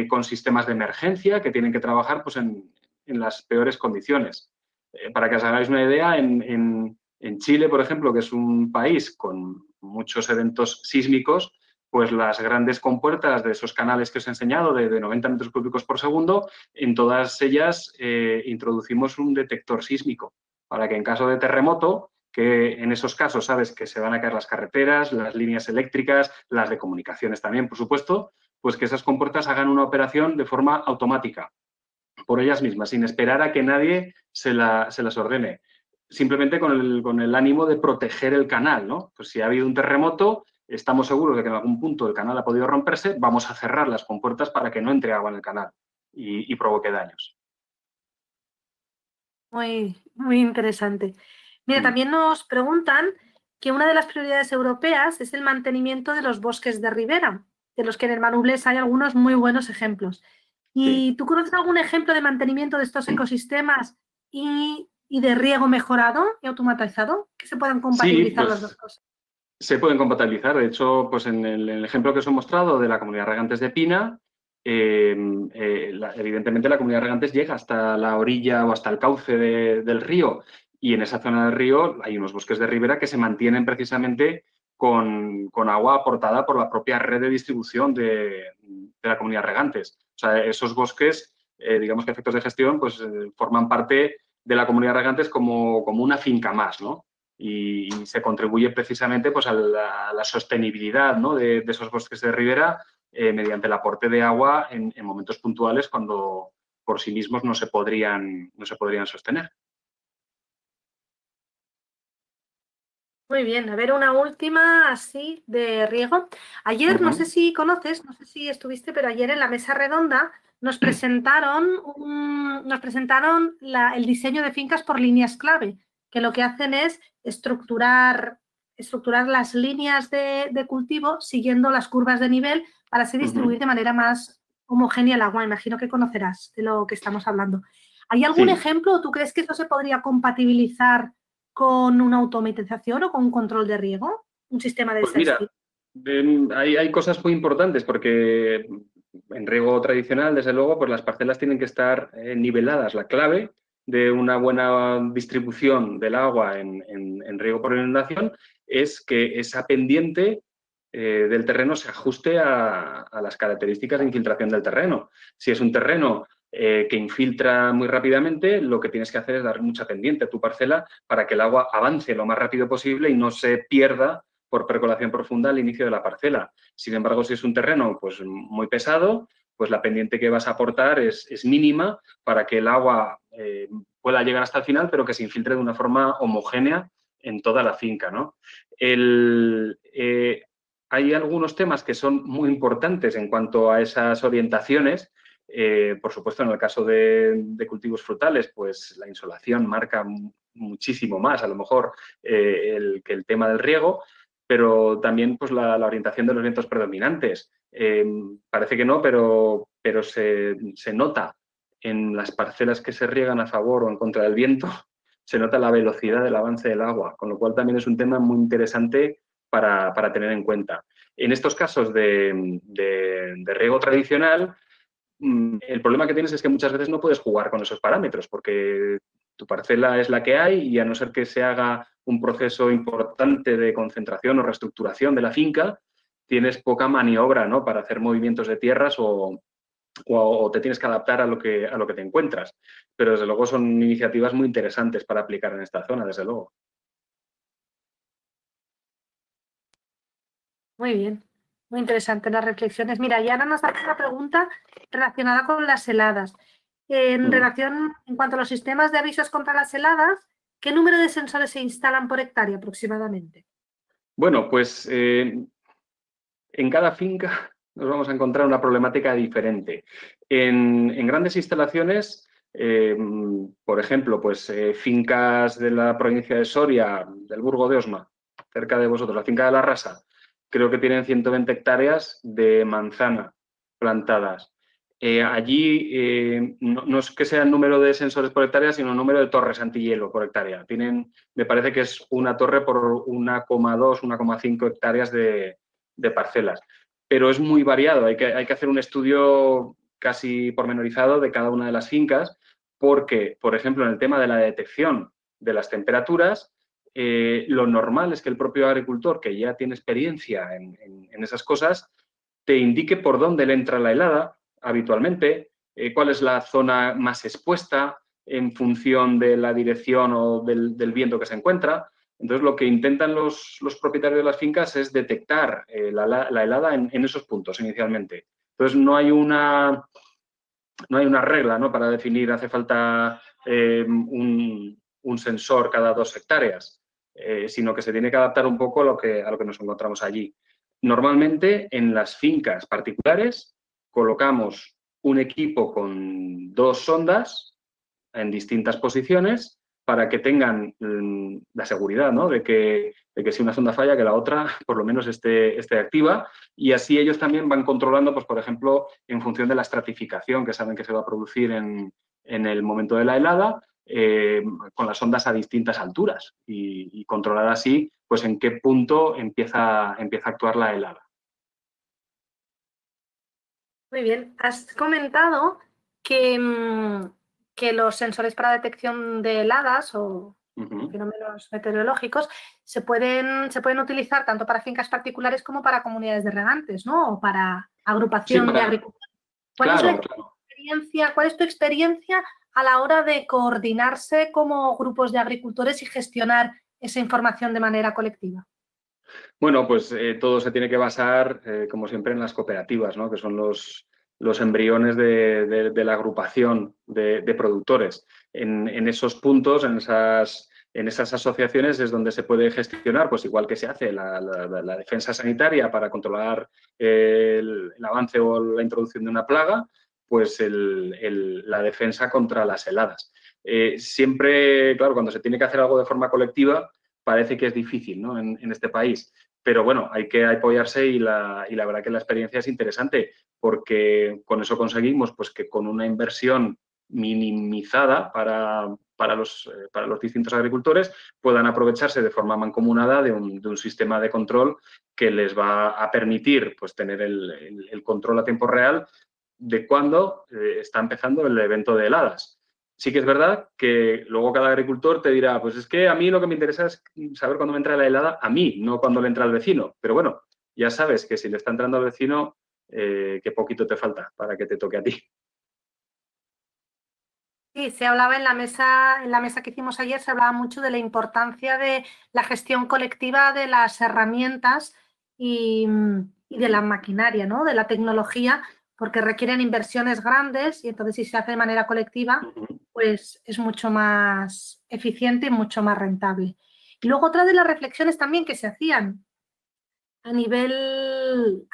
con sistemas de emergencia que tienen que trabajar pues, en las peores condiciones. Para que os hagáis una idea, en Chile, por ejemplo, que es un país con muchos eventos sísmicos, pues las grandes compuertas de esos canales que os he enseñado de 90 metros cúbicos por segundo, en todas ellas introducimos un detector sísmico para que en caso de terremoto, que en esos casos sabes que se van a caer las carreteras, las líneas eléctricas, las de comunicaciones también, por supuesto, pues que esas compuertas hagan una operación de forma automática, por ellas mismas, sin esperar a que nadie se las ordene. Simplemente con el ánimo de proteger el canal, ¿no? Pues si ha habido un terremoto, estamos seguros de que en algún punto el canal ha podido romperse, vamos a cerrar las compuertas para que no entre agua en el canal y provoque daños. Muy, muy interesante. Mira, también nos preguntan que una de las prioridades europeas es el mantenimiento de los bosques de ribera, de los que en el Manubles hay algunos muy buenos ejemplos. ¿Y tú conoces algún ejemplo de mantenimiento de estos ecosistemas y de riego mejorado y automatizado? Que se puedan compatibilizar las dos cosas. Se pueden compatibilizar. De hecho, pues en el ejemplo que os he mostrado de la Comunidad de Regantes de Pina, evidentemente la Comunidad de Regantes llega hasta la orilla o hasta el cauce del río, y en esa zona del río hay unos bosques de ribera que se mantienen precisamente con agua aportada por la propia red de distribución de la Comunidad de Regantes. O sea, esos bosques, digamos que a efectos de gestión, pues forman parte de la Comunidad de Regantes como una finca más, ¿no? Y se contribuye precisamente pues, a la sostenibilidad, ¿no?, de esos bosques de ribera mediante el aporte de agua en momentos puntuales cuando por sí mismos no se podrían sostener. Muy bien, a ver, una última así de riego. Ayer, no sé si conoces, no sé si estuviste, pero ayer en la mesa redonda nos presentaron el diseño de fincas por líneas clave, que lo que hacen es estructurar las líneas de cultivo siguiendo las curvas de nivel para así distribuir de manera más homogénea el agua. Imagino que conocerás de lo que estamos hablando. ¿Hay algún ejemplo o tú crees que eso se podría compatibilizar con una automatización o con un control de riego? ¿Un sistema de ese estilo? Mira, hay cosas muy importantes porque en riego tradicional, desde luego, pues las parcelas tienen que estar niveladas. La clave de una buena distribución del agua en riego por inundación es que esa pendiente del terreno se ajuste a las características de infiltración del terreno. Si es un terreno que infiltra muy rápidamente, lo que tienes que hacer es dar mucha pendiente a tu parcela para que el agua avance lo más rápido posible y no se pierda por percolación profunda al inicio de la parcela. Sin embargo, si es un terreno pues, muy pesado, pues la pendiente que vas a aportar es mínima para que el agua pueda llegar hasta el final, pero que se infiltre de una forma homogénea en toda la finca, ¿no? Hay algunos temas que son muy importantes en cuanto a esas orientaciones, Por supuesto, en el caso de cultivos frutales, pues la insolación marca muchísimo más, a lo mejor, que el tema del riego, pero también pues, la orientación de los vientos predominantes. Parece que no, pero se nota en las parcelas que se riegan a favor o en contra del viento, se nota la velocidad del avance del agua, con lo cual también es un tema muy interesante para tener en cuenta. En estos casos de riego tradicional, el problema que tienes es que muchas veces no puedes jugar con esos parámetros porque tu parcela es la que hay y a no ser que se haga un proceso importante de concentración o reestructuración de la finca, tienes poca maniobra, ¿no?, para hacer movimientos de tierras o te tienes que adaptar a lo que te encuentras. Pero desde luego son iniciativas muy interesantes para aplicar en esta zona, desde luego. Muy bien, muy interesante las reflexiones. Mira, y ahora nos da una pregunta relacionada con las heladas. En cuanto a los sistemas de avisos contra las heladas, ¿qué número de sensores se instalan por hectárea aproximadamente? Bueno, pues en cada finca nos vamos a encontrar una problemática diferente. En grandes instalaciones, por ejemplo, pues fincas de la provincia de Soria, del Burgo de Osma, cerca de vosotros, la finca de La Rasa, creo que tienen 120 hectáreas de manzana plantadas. Allí no es que sea el número de sensores por hectárea, sino el número de torres antihielo por hectárea. Me parece que es una torre por 1,2, 1,5 hectáreas de parcelas. Pero es muy variado, hay que hacer un estudio casi pormenorizado de cada una de las fincas porque, por ejemplo, en el tema de la detección de las temperaturas, lo normal es que el propio agricultor, que ya tiene experiencia en esas cosas, te indique por dónde le entra la helada habitualmente, cuál es la zona más expuesta en función de la dirección o del viento que se encuentra. Entonces, lo que intentan los propietarios de las fincas es detectar la helada en esos puntos inicialmente. Entonces, no hay una regla, ¿no?, para definir hace falta un sensor cada 2 hectáreas, sino que se tiene que adaptar un poco a lo que nos encontramos allí. Normalmente, en las fincas particulares, colocamos un equipo con 2 sondas en distintas posiciones para que tengan la seguridad, ¿no?, de que si una sonda falla, que la otra por lo menos esté activa, y así ellos también van controlando, pues, por ejemplo, en función de la estratificación que saben que se va a producir en el momento de la helada, con las ondas a distintas alturas y controlar así, pues, en qué punto empieza a actuar la helada. Muy bien. Has comentado que los sensores para detección de heladas o fenómenos meteorológicos se pueden utilizar tanto para fincas particulares como para comunidades de regantes, ¿no? O para agrupación de agricultores. ¿Cuál es tu experiencia a la hora de coordinarse como grupos de agricultores y gestionar esa información de manera colectiva? Bueno, pues todo se tiene que basar, como siempre, en las cooperativas, ¿no?, que son los embriones de la agrupación de productores. En esos puntos, en esas asociaciones es donde se puede gestionar, pues igual que se hace la defensa sanitaria para controlar el avance o la introducción de una plaga, pues la defensa contra las heladas. Siempre, claro, cuando se tiene que hacer algo de forma colectiva, parece que es difícil, ¿no?, en este país. Pero bueno, hay que apoyarse y la verdad que la experiencia es interesante porque con eso conseguimos, pues, que con una inversión minimizada para los distintos agricultores puedan aprovecharse de forma mancomunada de un sistema de control que les va a permitir, pues, tener el control a tiempo real de cuándo está empezando el evento de heladas. Sí que es verdad que luego cada agricultor te dirá, pues es que a mí lo que me interesa es saber cuándo me entra la helada a mí, no cuando le entra al vecino. Pero bueno, ya sabes que si le está entrando al vecino, qué poquito te falta para que te toque a ti. Sí, se hablaba en la mesa que hicimos ayer, se hablaba mucho de la importancia de la gestión colectiva de las herramientas y de la maquinaria, ¿no?, de la tecnología, porque requieren inversiones grandes y entonces si se hace de manera colectiva, pues es mucho más eficiente y mucho más rentable. Y luego otra de las reflexiones también que se hacían a nivel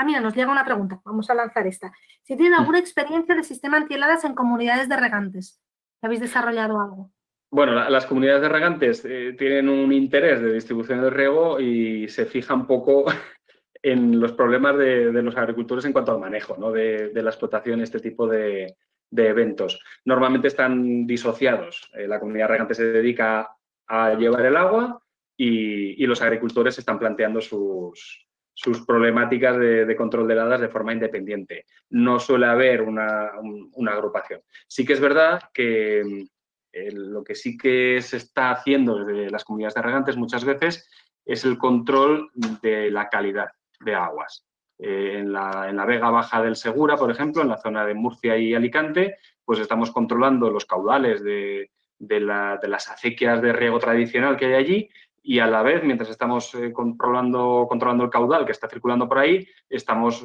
mira, nos llega una pregunta. Vamos a lanzar esta. Si tienen alguna experiencia de sistema antiheladas en comunidades de regantes. ¿Habéis desarrollado algo? Bueno, las comunidades de regantes tienen un interés de distribución del riego y se fija un poco en los problemas de los agricultores en cuanto al manejo, ¿no? de la explotación, este tipo de eventos. Normalmente están disociados. La comunidad regante se dedica a llevar el agua y los agricultores están planteando sus problemáticas de control de heladas de forma independiente. No suele haber una agrupación. Sí que es verdad que lo que sí que se está haciendo desde las comunidades de regantes muchas veces es el control de la calidad de aguas. En la Vega Baja del Segura, por ejemplo, en la zona de Murcia y Alicante, pues estamos controlando los caudales de las acequias de riego tradicional que hay allí y a la vez, mientras estamos controlando el caudal que está circulando por ahí, estamos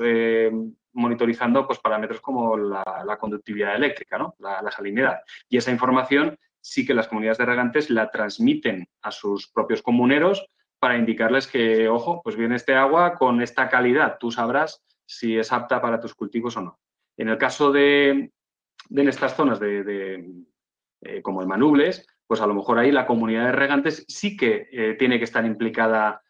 monitorizando pues, parámetros como la conductividad eléctrica, ¿no? la salinidad. Y esa información sí que las comunidades de regantes la transmiten a sus propios comuneros para indicarles que, ojo, pues viene este agua con esta calidad, tú sabrás si es apta para tus cultivos o no. En el caso de estas zonas como el Manubles, pues a lo mejor ahí la comunidad de regantes sí que tiene que estar implicada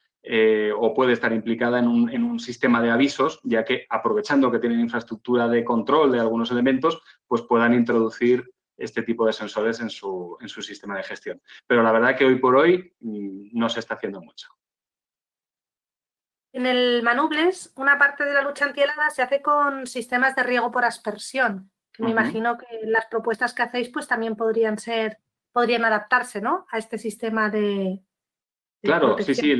o puede estar implicada en un sistema de avisos, ya que aprovechando que tienen infraestructura de control de algunos elementos, pues puedan introducir este tipo de sensores en su sistema de gestión. Pero la verdad que hoy por hoy no se está haciendo mucho. En el Manubles, una parte de la lucha antihelada se hace con sistemas de riego por aspersión. Me imagino que las propuestas que hacéis pues también podrían adaptarse, ¿no? A este sistema de claro, protección. sí.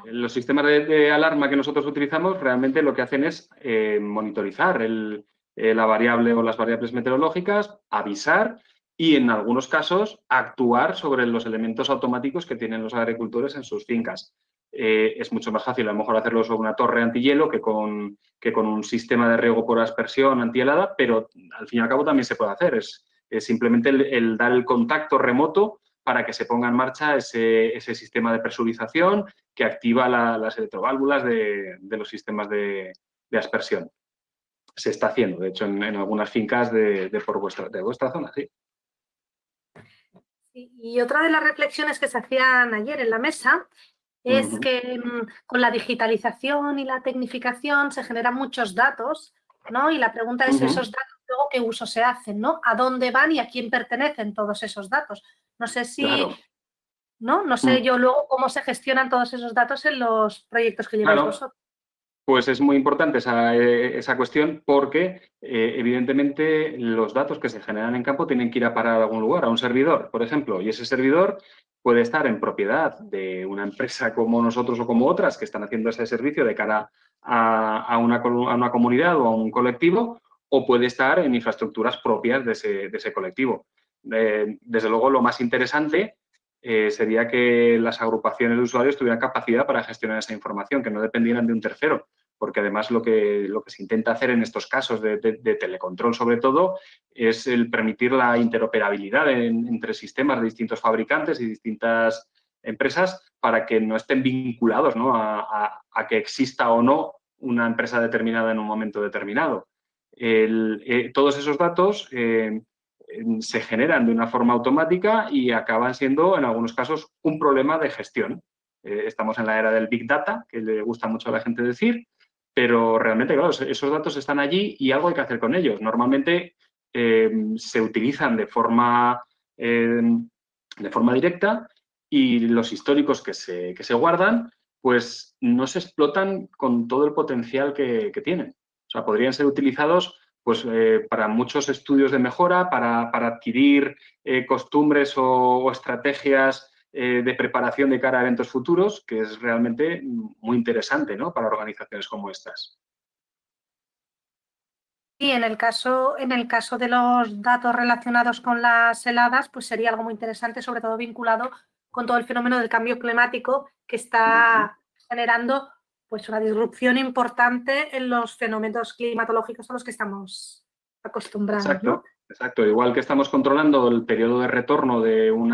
Los sistemas de alarma que nosotros utilizamos realmente lo que hacen es monitorizar la variable o las variables meteorológicas, avisar y en algunos casos actuar sobre los elementos automáticos que tienen los agricultores en sus fincas. Es mucho más fácil a lo mejor hacerlo sobre una torre antihielo que con un sistema de riego por aspersión antihelada, pero al fin y al cabo también se puede hacer. Es simplemente el dar el contacto remoto para que se ponga en marcha ese sistema de presurización que activa las electroválvulas de los sistemas de aspersión. Se está haciendo, de hecho, en algunas fincas de vuestra zona, sí. Y otra de las reflexiones que se hacían ayer en la mesa es que con la digitalización y la tecnificación se generan muchos datos, ¿no? Y la pregunta es, esos datos, luego, ¿qué uso se hacen, ¿no? ¿A dónde van y a quién pertenecen todos esos datos? No sé si, claro. No sé yo luego cómo se gestionan todos esos datos en los proyectos que lleváis vosotros. Pues es muy importante esa cuestión porque, evidentemente, los datos que se generan en campo tienen que ir a parar a algún lugar, a un servidor, por ejemplo, y ese servidor puede estar en propiedad de una empresa como nosotros o como otras que están haciendo ese servicio de cara a una comunidad o a un colectivo, o puede estar en infraestructuras propias de ese colectivo. Desde luego, lo más interesante sería que las agrupaciones de usuarios tuvieran capacidad para gestionar esa información, que no dependieran de un tercero, porque además lo que se intenta hacer en estos casos de telecontrol, sobre todo, es el permitir la interoperabilidad entre sistemas de distintos fabricantes y distintas empresas para que no estén vinculados, ¿no? a que exista o no una empresa determinada en un momento determinado. Todos esos datos se generan de una forma automática y acaban siendo, en algunos casos, un problema de gestión. Estamos en la era del Big Data, que le gusta mucho a la gente decir, pero realmente, claro, esos datos están allí y algo hay que hacer con ellos. Normalmente se utilizan de forma directa y los históricos que se guardan, pues no se explotan con todo el potencial que tienen. O sea, podrían ser utilizados pues para muchos estudios de mejora, para adquirir costumbres o estrategias de preparación de cara a eventos futuros, que es realmente muy interesante, ¿no? Para organizaciones como estas. Y en el caso de los datos relacionados con las heladas, pues sería algo muy interesante, sobre todo vinculado con todo el fenómeno del cambio climático que está generando pues una disrupción importante en los fenómenos climatológicos a los que estamos acostumbrados. Exacto, ¿no? exacto. Igual que estamos controlando el periodo de retorno de un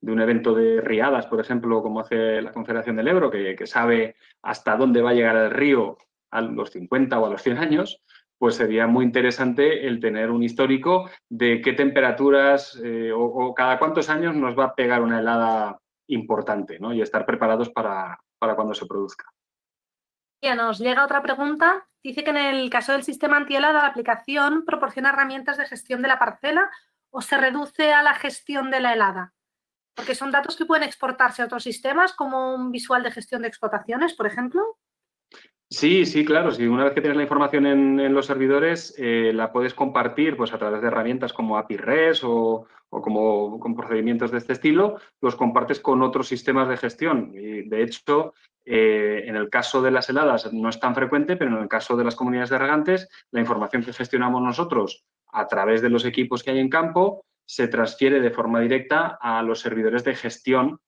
evento de riadas, por ejemplo, como hace la Confederación del Ebro, que sabe hasta dónde va a llegar el río a los 50 o a los 100 años, pues sería muy interesante el tener un histórico de qué temperaturas o cada cuántos años nos va a pegar una helada importante, ¿no? Y estar preparados para cuando se produzca. Ya nos llega otra pregunta. Dice que en el caso del sistema antihelada, la aplicación proporciona herramientas de gestión de la parcela o se reduce a la gestión de la helada. Porque son datos que pueden exportarse a otros sistemas, como un visual de gestión de explotaciones, por ejemplo. Sí, sí, claro. Si una vez que tienes la información en los servidores, la puedes compartir pues, a través de herramientas como API REST o como con procedimientos de este estilo, los compartes con otros sistemas de gestión. Y, de hecho, en el caso de las heladas no es tan frecuente, pero en el caso de las comunidades de regantes, la información que gestionamos nosotros a través de los equipos que hay en campo se transfiere de forma directa a los servidores de gestión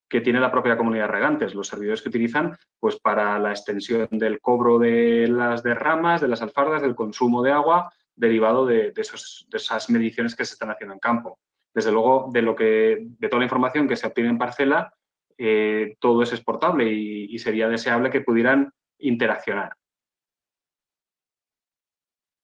que tiene la propia comunidad de regantes, los servidores que utilizan pues, para la extensión del cobro de las derramas, de las alfardas, del consumo de agua derivado de esas mediciones que se están haciendo en campo. Desde luego, de toda la información que se obtiene en parcela, todo es exportable y sería deseable que pudieran interaccionar.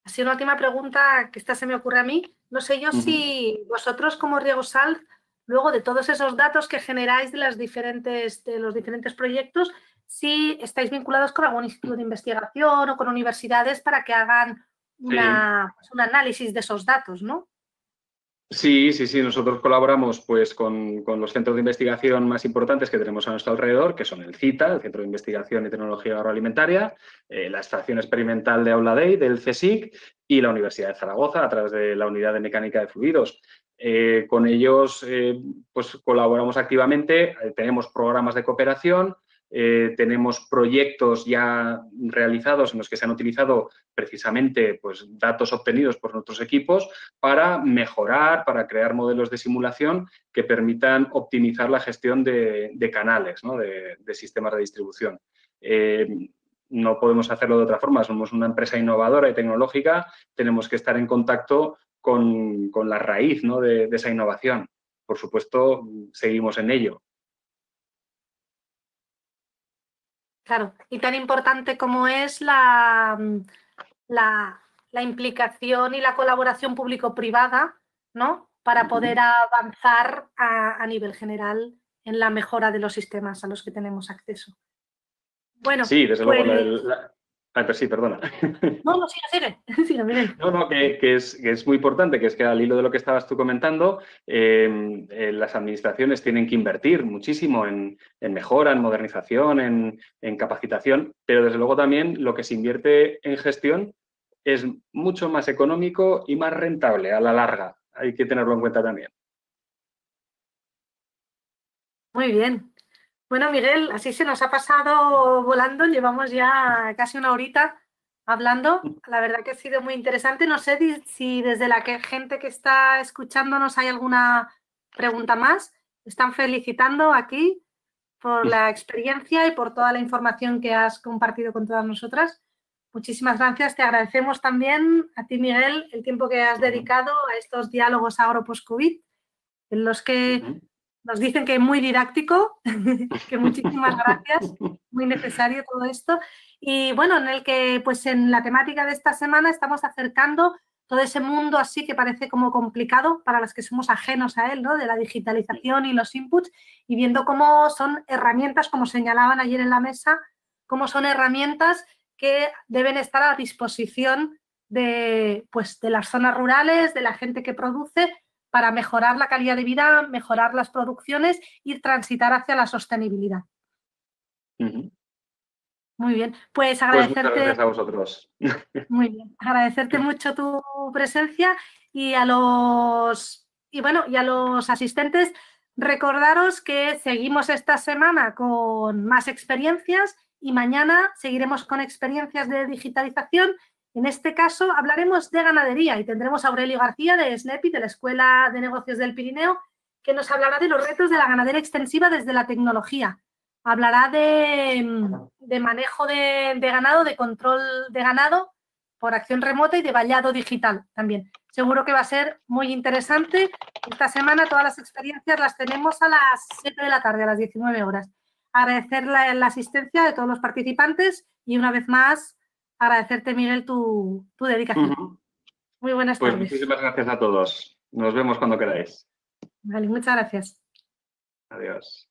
Así una última pregunta, que esta se me ocurre a mí. No sé yo si vosotros como Riegosal, luego de todos esos datos que generáis de los diferentes proyectos, si estáis vinculados con algún instituto de investigación o con universidades para que hagan un análisis de esos datos, ¿no? Sí, sí, sí. Nosotros colaboramos pues, con los centros de investigación más importantes que tenemos a nuestro alrededor, que son el CITA, el Centro de Investigación y Tecnología Agroalimentaria, la Estación Experimental de Aula Dei, del CSIC, y la Universidad de Zaragoza, a través de la Unidad de Mecánica de Fluidos. Con ellos pues, colaboramos activamente, tenemos programas de cooperación, tenemos proyectos ya realizados en los que se han utilizado precisamente pues, datos obtenidos por nuestros equipos para mejorar, para crear modelos de simulación que permitan optimizar la gestión de canales, ¿no? de sistemas de distribución. No podemos hacerlo de otra forma, somos una empresa innovadora y tecnológica, tenemos que estar en contacto con la raíz, ¿no? de esa innovación. Por supuesto, seguimos en ello. Claro, y tan importante como es la implicación y la colaboración público-privada, ¿no? Para poder avanzar a nivel general en la mejora de los sistemas a los que tenemos acceso. Bueno, sí, desde pues... luego. Pues sí, perdona. No, sigue. Sigue, Miguel. No, que es muy importante, que es que al hilo de lo que estabas tú comentando, las administraciones tienen que invertir muchísimo en mejora, en modernización, en capacitación, pero desde luego también lo que se invierte en gestión es mucho más económico y más rentable a la larga. Hay que tenerlo en cuenta también. Muy bien. Bueno, Miguel, así se nos ha pasado volando, llevamos ya casi una horita hablando. La verdad que ha sido muy interesante. No sé si desde la gente que está escuchándonos hay alguna pregunta más. Están felicitando aquí por la experiencia y por toda la información que has compartido con todas nosotras. Muchísimas gracias. Te agradecemos también a ti, Miguel, el tiempo que has dedicado a estos diálogos agro-post-COVID, en los que nos dicen que es muy didáctico, que muchísimas gracias, muy necesario todo esto. Y bueno, en el que pues en la temática de esta semana estamos acercando todo ese mundo así que parece como complicado para los que somos ajenos a él, ¿no? De la digitalización y los inputs, y viendo cómo son herramientas, como señalaban ayer en la mesa, cómo son herramientas que deben estar a disposición de las zonas rurales, de la gente que produce, para mejorar la calidad de vida, mejorar las producciones y transitar hacia la sostenibilidad. Muy bien, pues agradecerte. Pues muchas gracias a vosotros. Muy bien, agradecerte mucho tu presencia y a los asistentes, recordaros que seguimos esta semana con más experiencias y mañana seguiremos con experiencias de digitalización. En este caso hablaremos de ganadería y tendremos a Aurelio García de SNEPI, de la Escuela de Negocios del Pirineo, que nos hablará de los retos de la ganadería extensiva desde la tecnología. Hablará de manejo de ganado, de control de ganado por acción remota y de vallado digital también. Seguro que va a ser muy interesante. Esta semana todas las experiencias las tenemos a las 7 de la tarde, a las 19 horas. Agradecer la asistencia de todos los participantes y una vez más agradecerte, Miguel, tu dedicación. Muy buenas Pues tardes. muchísimas gracias a todos. Nos vemos cuando queráis. Vale, muchas gracias. Adiós.